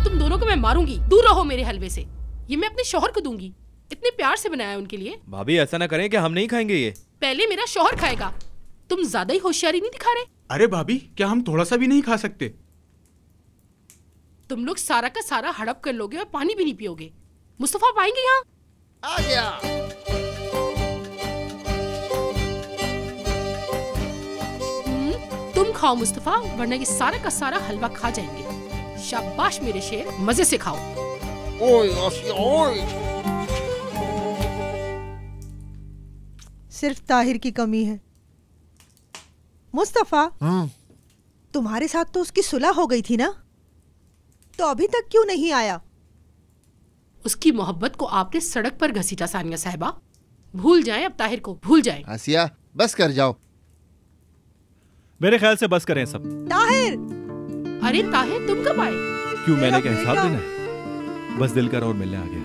तुम दोनों को मैं मारूंगी। दूर रहो मेरे हलवे से। ये मैं अपने शौहर को दूंगी, इतने प्यार से बनाया उनके लिए। भाभी ऐसा ना करें कि हम नहीं खाएंगे ये। पहले मेरा शौहर खाएगा। तुम ज्यादा ही होशियारी नहीं दिखा रहे? अरे भाभी, क्या हम थोड़ा सा भी नहीं खा सकते? तुम लोग सारा का सारा हड़प कर लोगे और पानी भी नहीं पियोगे। मुस्तफा आप आएंगे यहाँ? आ गया। तुम खाओ मुस्तफा, वरना ये सारा का सारा हलवा खा जाएंगे। शाबाश मेरे शेर, मजे से खाओ। ओए आसिया, ओए। सिर्फ ताहिर की कमी है। मुस्तफा, तुम्हारे साथ तो उसकी सुलह हो गई थी ना, तो अभी तक क्यों नहीं आया? उसकी मोहब्बत को आपने सड़क पर घसीटा सानिया साहिबा। भूल जाएं अब ताहिर को, भूल जाएं। आसिया बस कर जाओ। मेरे ख्याल से बस करें सब। ताहिर! अरे ताहिर, तुम कब आए? क्यों, मैंने क्या हिसाब देना है? बस दिल कर और मिलने आ गया।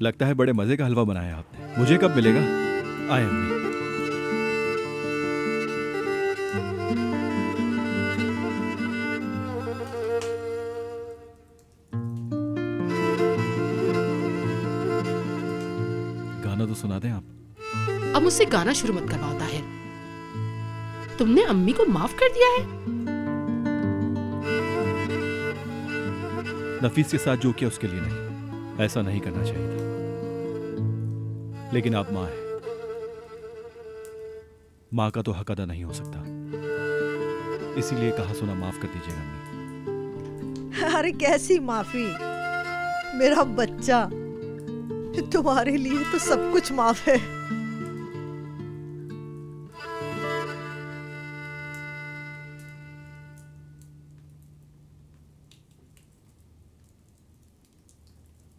लगता है बड़े मजे का हलवा बनाया आपने। मुझे कब मिलेगा? आए अम्मी। गाना तो सुना दें आप। अब मुझसे गाना शुरू मत करवाओ ताहिर। तुमने अम्मी को माफ कर दिया है? नफीस के साथ जो किया उसके लिए नहीं, ऐसा नहीं करना चाहिए था। लेकिन आप मां हैं, मां का तो हक अदा नहीं हो सकता, इसीलिए कहा सुना माफ कर दीजिएगा अम्मी। अरे कैसी माफी, मेरा बच्चा, तुम्हारे लिए तो सब कुछ माफ है।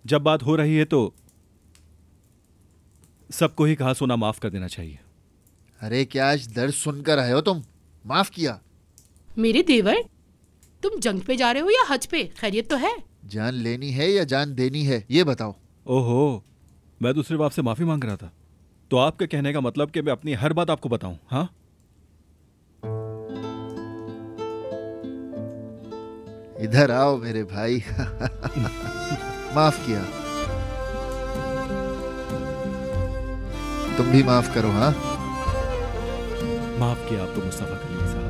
जब बात हो रही है तो सबको ही कहा सुना माफ कर देना चाहिए। अरे क्या आज दर्द सुनकर आए हो तुम? माफ किया। मेरे देवर, तुम जंग पे जा रहे हो या हज पे? खैरियत तो है? जान लेनी है या जान देनी है, ये बताओ। ओहो, मैं दूसरे बाप से माफी मांग रहा था। तो आपके कहने का मतलब कि मैं अपनी हर बात आपको बताऊं? हाँ, इधर आओ मेरे भाई। माफ किया। तुम भी माफ करो। हाँ, माफ किया आपको मुस्तफा कलीम साहब।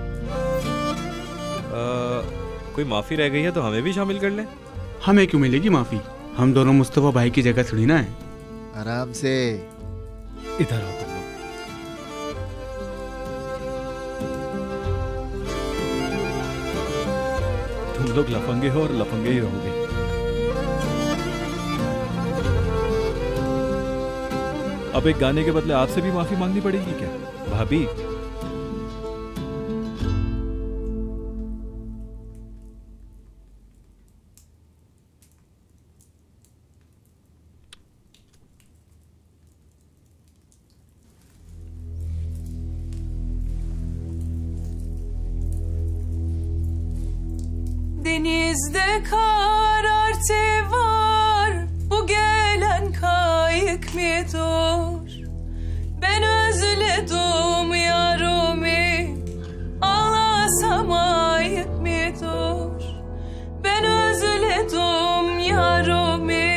कोई माफी रह गई है तो हमें भी शामिल कर लें। हमें क्यों मिलेगी माफी? हम दोनों मुस्तफा भाई की जगह थोड़ी ना है। आराम से। इधर आओ तुम लोग। तुम लोग लफंगे हो और लफंगे ही रहोगे। अब एक गाने के बदले आपसे भी माफी मांगनी पड़ेगी क्या भाभी? Denizde karartı var, bu gelen kayık mıdır? Ben özledim yarımı, ağlasam ayıp mıdır? Ben özledim yarımı,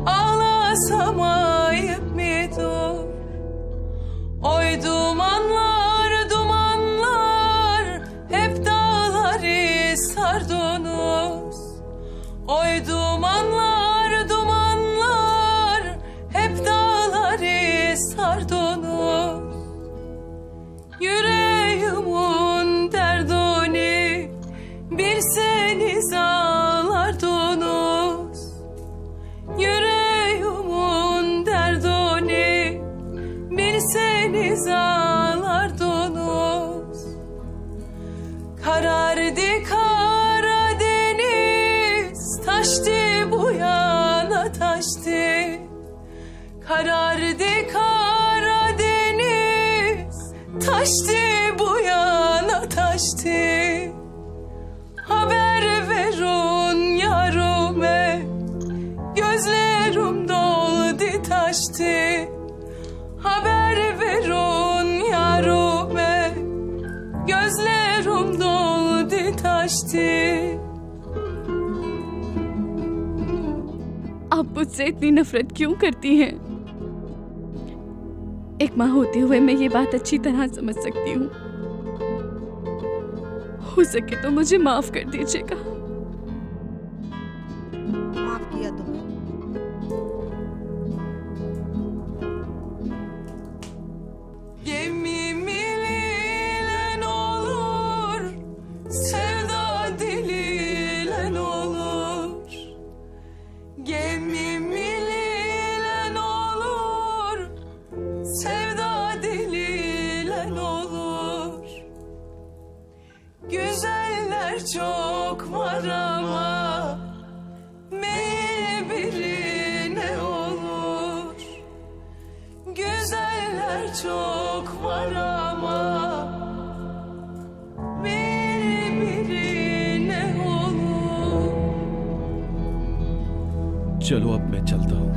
ağlasam ayıp mıdır? Oy dumanlar, dumanlar, hep dağları sardınız. Oy dumanlar, dumanlar, hep dağları sardınız. Yüreğimin derdini bilseniz ağlardınız. Yüreğimin derdini bilseniz ağlardınız. Karardı Karadeniz, taştı bu yana taştı. Karardı Karadeniz, taştı bu yana taştı. Haber verin yarime, gözlerim doldu taştı. Haber verin yarime, gözlerim doldu taştı. मुझसे इतनी नफरत क्यों करती हैं? एक माँ होते हुए मैं ये बात अच्छी तरह समझ सकती हूँ। हो सके तो मुझे माफ कर दीजिएगा। माफ किया तुम्हें। Gemimiyle olur, sevda diliyle olur. Gemimiyle olur, sevda diliyle olur. Güzeller çok var ama meyil birine olur. Güzeller çok var ama birine olur. चलो अब मैं चलता हूँ।